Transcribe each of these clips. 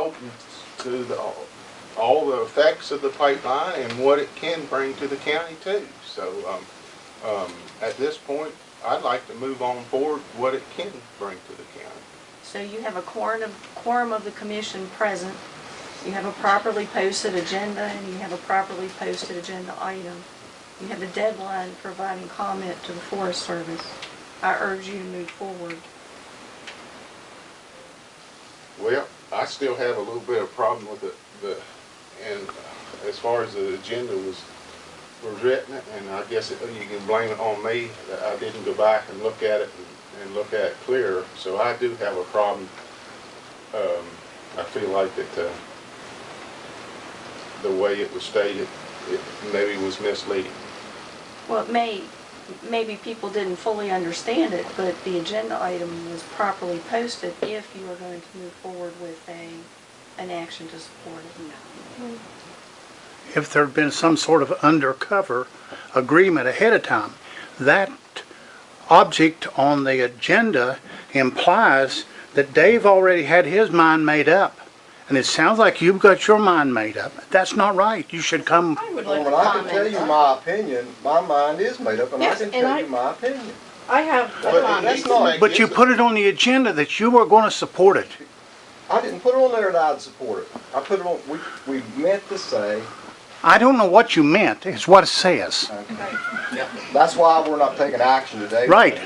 open to all the effects of the pipeline and what it can bring to the county too. So at this point, I'd like to move on forward what it can bring to the county. So you have a quorum of the commission present, you have a properly posted agenda, and you have a properly posted agenda item. You have a deadline providing comment to the Forest Service. I urge you to move forward. Well, I still have a little bit of problem with and as far as the agenda was written, and I guess you can blame it on me that I didn't go back and look at it and look at it clearer. So I do have a problem. I feel like that the way it was stated, it maybe was misleading. Well, maybe people didn't fully understand it, but the agenda item was properly posted if you are going to move forward with an action to support it. If there had been some sort of undercover agreement ahead of time, that object on the agenda implies that Dave already had his mind made up. And it sounds like you've got your mind made up. That's not right. You should come. I would like to comment. I can tell you my opinion. My mind is made up, and yes, I can tell you my opinion. I have a comment. But you put it on the agenda that you were going to support it. I didn't put it on there that I'd support it. I put it on, we meant to say. I don't know what you meant. It's what it says. Okay. Yeah. That's why we're not taking action today. Right.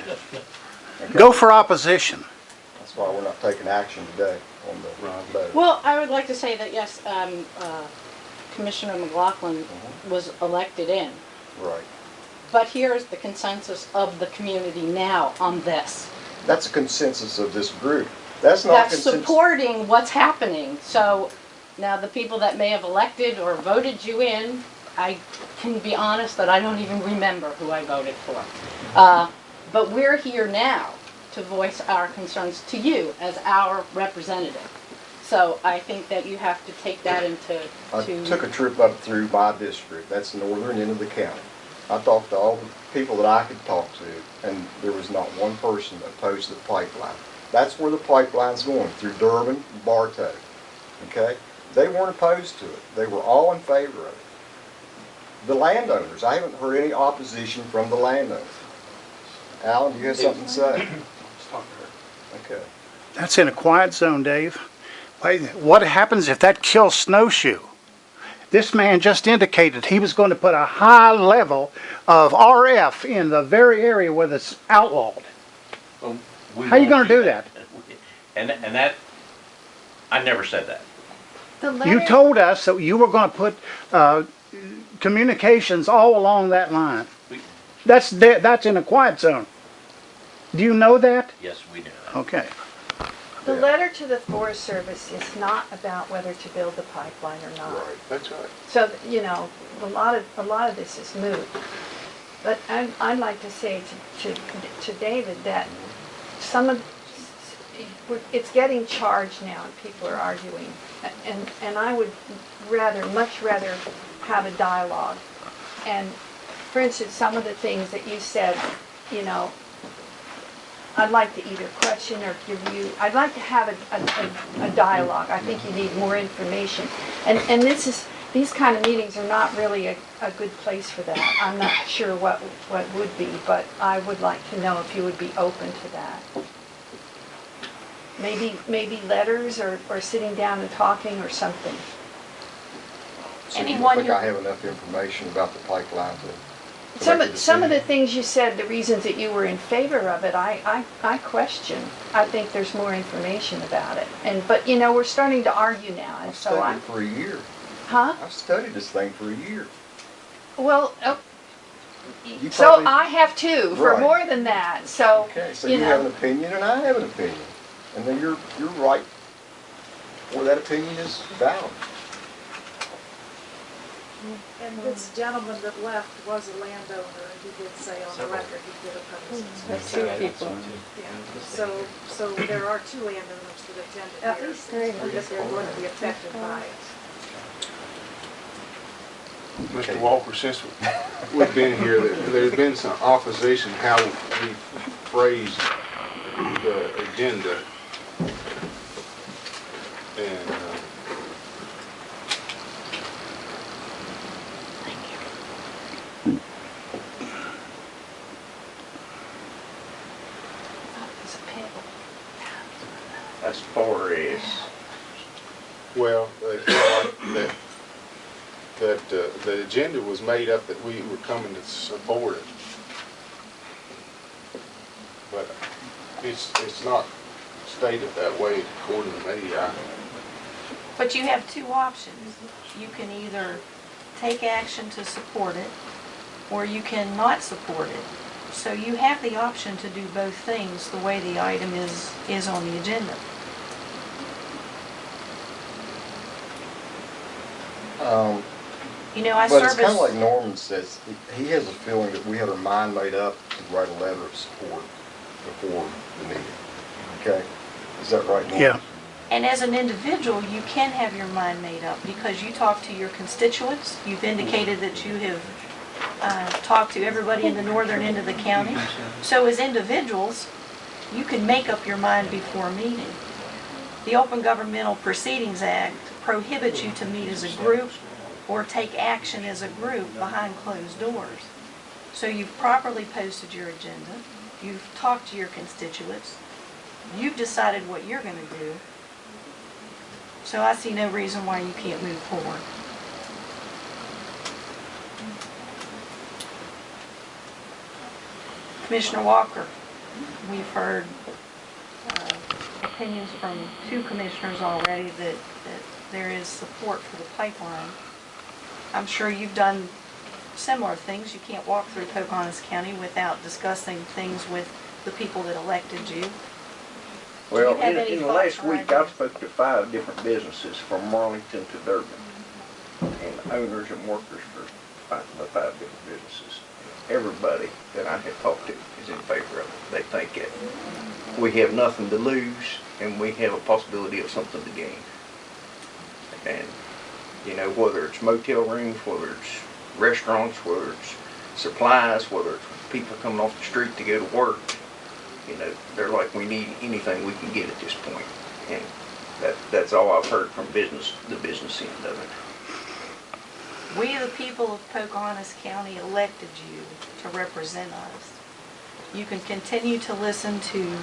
Okay. Go for opposition. That's why we're not taking action today on the vote. Well, I would like to say that yes, Commissioner McLaughlin was elected in. Right. But here's the consensus of the community now on this. That's a consensus of this group. That's not supporting what's happening. So now the people that may have elected or voted you in, I can be honest that I don't even remember who I voted for. But we're here now to voice our concerns to you as our representative. So I think that you have to take that into... I took a trip up through my district. That's the northern end of the county. I talked to all the people that I could talk to, and there was not one person that opposed the pipeline. That's where the pipeline's going, through Durbin and Bartow. Okay? They weren't opposed to it. They were all in favor of it. The landowners, I haven't heard any opposition from the landowners. Alan, do you have something to say? Okay. That's in a quiet zone, Dave. What happens if that kills Snowshoe? This man just indicated he was going to put a high level of RF in the very area where it's outlawed. Well, how are you going to do that? And that, I never said that. You told us that you were going to put communications all along that line. That's in a quiet zone. Do you know that? Yes, we do. Okay. The letter to the Forest Service is not about whether to build the pipeline or not. Right, that's right. So, you know, a lot of this is moot. But I'd like to say to David that it's getting charged now and people are arguing. And I would much rather have a dialogue. And for instance, some of the things that you said, you know, I'd like to either question or give you, I'd like to have a dialogue. I think you need more information. And these kind of meetings are not really a good place for that. I'm not sure what would be, but I would like to know if you would be open to that. Maybe letters or sitting down and talking or something. So you don't think I have enough information about the pipeline to... Some of the things you said, the reasons that you were in favor of it, I question. I think there's more information about it. But you know, we're starting to argue now, and so I've studied it for a year. Huh? I've studied this thing for a year. Well, so I have too, for more than that. So okay, so you have an opinion, and I have an opinion, and then you're right, or that opinion is valid. And this gentleman that left was a landowner, and he did say on the record he did oppose it. That's two people. Yeah. So there are two landowners that attended At here, least three. that they're going to be affected by it. Mr. Walker, since we've been here, there's been some opposition how we phrased the agenda. And Well, they felt like the agenda was made up that we were coming to support it. But it's not stated that way according to me. But you have two options. You can either take action to support it, or you can not support it. So you have the option to do both things the way the item is on the agenda. You know, I But it's service. kind of like Norman says, he has a feeling that we had our mind made up to write a letter of support before the meeting. Okay? Is that right, Norman? Yeah. And as an individual, you can have your mind made up because you talk to your constituents. You've indicated that you have talked to everybody in the northern end of the county. So as individuals, you can make up your mind before a meeting. The Open Governmental Proceedings Act prohibits you to meet as a group or take action as a group behind closed doors. So you've properly posted your agenda. You've talked to your constituents. You've decided what you're going to do. So I see no reason why you can't move forward. Commissioner Walker, we've heard opinions from two commissioners already that there is support for the pipeline. I'm sure you've done similar things. You can't walk through Pocahontas County without discussing things with the people that elected you. Well, have any in the thoughts last or week, I ideas? spoke to 5 different businesses from Marlington to Durban. And owners and workers for the 5 different businesses. Everybody that I have talked to is in favor of it. They think that we have nothing to lose and we have a possibility of something to gain. And, you know, whether it's motel rooms, whether it's restaurants, whether it's supplies, whether it's people coming off the street to go to work, you know, they're like, we need anything we can get at this point. And that's all I've heard from the business end of it. We, the people of Pocahontas County, elected you to represent us. You can continue to listen to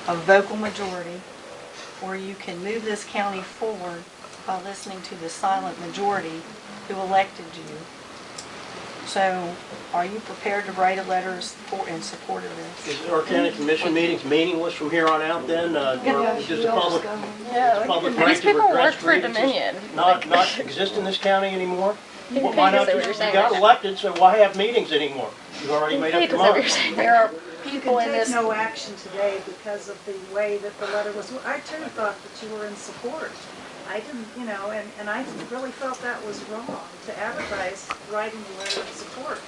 a vocal majority, or you can move this county forward by listening to the silent majority who elected you. So, are you prepared to write a letter in support of this? Is our county commission meetings meaningless from here on out then? Or does the public, right These to people work redress for grievances Dominion. not exist in this county anymore? You Why paid us not over just, your you saying. got elected, so why have meetings anymore? You've already made up Paid your us over your mind. saying. There are You people can in take this. no action today because of the way that the letter was. I too thought that you were in support. I didn't, you know, and I really felt that was wrong to advertise writing a letter of support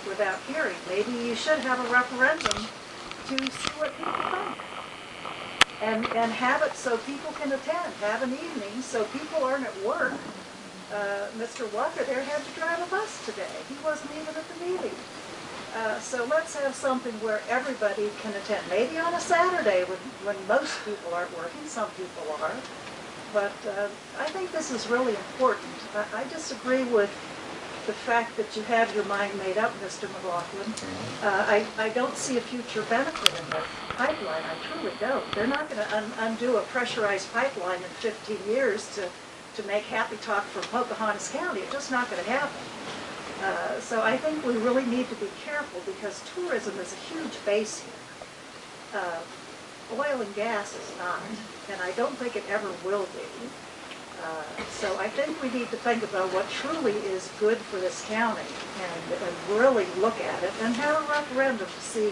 without hearing. Maybe you should have a referendum to see what people think. And have it so people can attend. Have an evening so people aren't at work. Mr. Walker there had to drive a bus today. He wasn't even at the meeting. So let's have something where everybody can attend. Maybe on a Saturday when most people aren't working. Some people are. But I think this is really important. I disagree with the fact that you have your mind made up, Mr. McLaughlin. I don't see a future benefit in the pipeline. I truly don't. They're not going to undo a pressurized pipeline in 15 years to make happy talk from Pocahontas County. It's just not going to happen. So I think we really need to be careful because tourism is a huge base here. Oil and gas is not, and I don't think it ever will be. So I think we need to think about what truly is good for this county and really look at it and have a referendum to see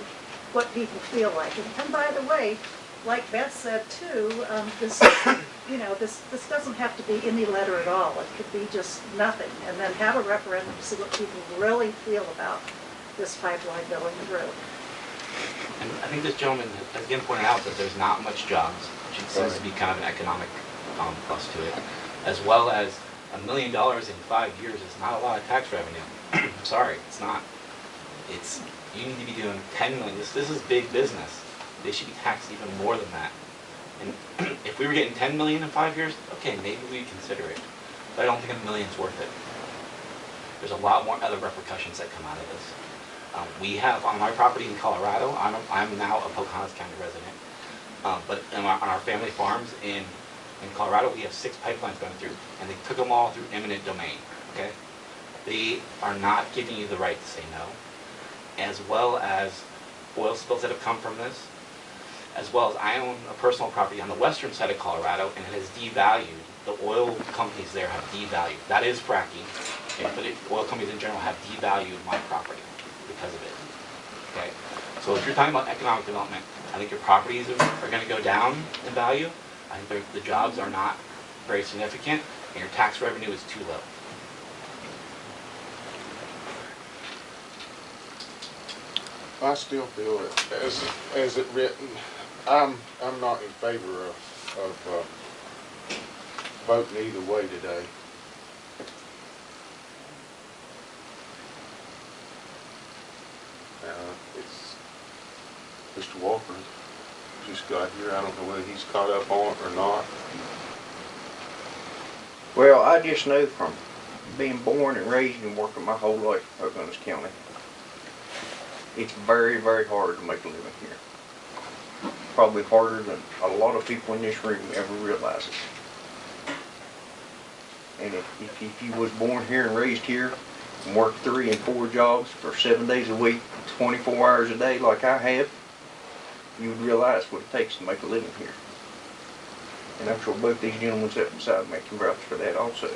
what people feel like. And by the way, like Beth said too, this, you know, this doesn't have to be any letter at all. It could be just nothing, and then have a referendum to see what people really feel about this pipeline going through. And I think this gentleman has again pointed out that there's not much jobs, which seems to be kind of an economic plus to it, as well as $1 million in 5 years is not a lot of tax revenue. I'm sorry, it's not. It's, you need to be doing 10 million. This is big business. They should be taxed even more than that. And if we were getting 10 million in 5 years, okay, maybe we'd consider it. But I don't think $1 million's worth it. There's a lot more other repercussions that come out of this. We have on my property in Colorado, I'm now a Pocahontas County resident, but on our family farms in In Colorado, we have 6 pipelines going through, and they took them all through eminent domain, okay? They are not giving you the right to say no, as well as oil spills that have come from this, as well as I own a personal property on the western side of Colorado, and it has devalued. The oil companies there have devalued. That is fracking, okay, but oil companies in general have devalued my property because of it, okay? So if you're talking about economic development, I think your properties are going to go down in value. I think the jobs are not very significant, and your tax revenue is too low. I still feel it as it written. I'm not in favor of voting either way today. It's Mr. Walker just got here. I don't know whether he's caught up on it or not. Well, I just know from being born and raised and working my whole life up in this county, it's very, very hard to make a living here. Probably harder than a lot of people in this room ever realizes. And if you was born here and raised here and worked 3 and 4 jobs for 7 days a week, 24 hours a day like I have, you would realize what it takes to make a living here. And I'm sure both these gentlemen sitting beside me can vouch for that also.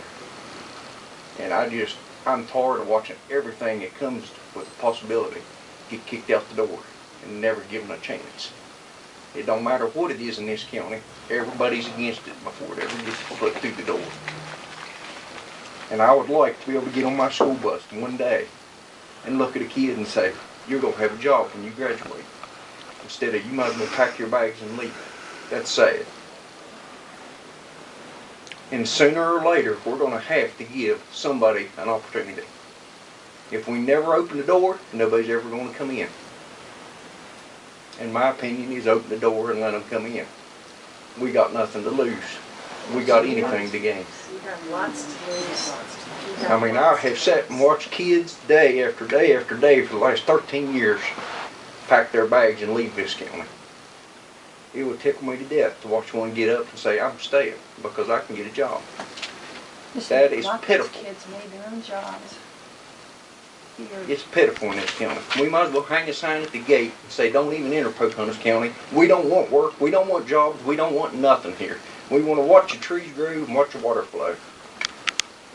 And I'm tired of watching everything that comes with the possibility get kicked out the door and never given a chance. It don't matter what it is in this county, everybody's against it before it ever gets put through the door. And I would like to be able to get on my school bus one day and look at a kid and say, you're going to have a job when you graduate. Instead of, you might as well pack your bags and leave. That's sad. And sooner or later, we're going to have to give somebody an opportunity. If we never open the door, nobody's ever going to come in. And my opinion is open the door and let them come in. We got nothing to lose. We got anything to gain. You have lots to lose. I mean, I have sat and watched kids day after day after day for the last 13 years pack their bags and leave this county. It would tickle me to death to watch one get up and say, I'm staying because I can get a job. That is pitiful. Kids made their own jobs. It's pitiful in this county. We might as well hang a sign at the gate and say, don't even enter Pocahontas County. We don't want work. We don't want jobs. We don't want nothing here. We want to watch the trees grow and watch the water flow.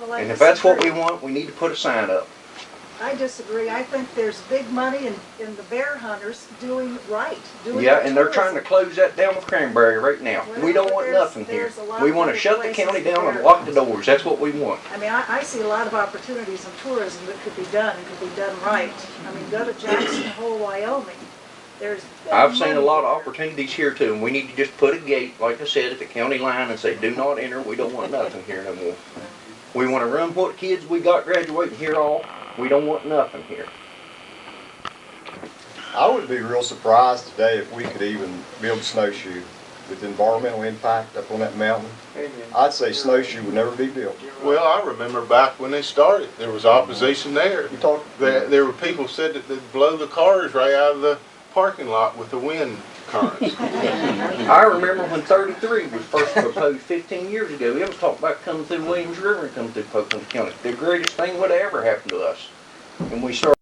Well, And if that's what we want, we need to put a sign up. I disagree. I think there's big money in the bear hunters doing right. Yeah, and they're trying to close that down with Cranberry right now. Well, We don't but want there's- nothing here. there's a lot We of want to other shut the places county down and where- lock the doors. That's what we want. I mean, I see a lot of opportunities in tourism that could be done and could be done right. I mean, go to Jackson Hole, Wyoming. There's big I've seen a money lot of there. opportunities here too, and we need to just put a gate, like I said, at the county line and say, do not enter. We don't want nothing here no more. We want to run what kids we got graduating here all. We don't want nothing here. I would be real surprised today if we could even build snowshoe with the environmental impact up on that mountain. I'd say snowshoe would never be built. Well, I remember back when they started, there was opposition there. You talk, There were people said that they'd blow the cars right out of the parking lot with the wind currents. I remember when 33 was first proposed 15 years ago. It was talked about coming through Williams River and coming through Pocahontas County. The greatest thing would have ever happened to us. And we started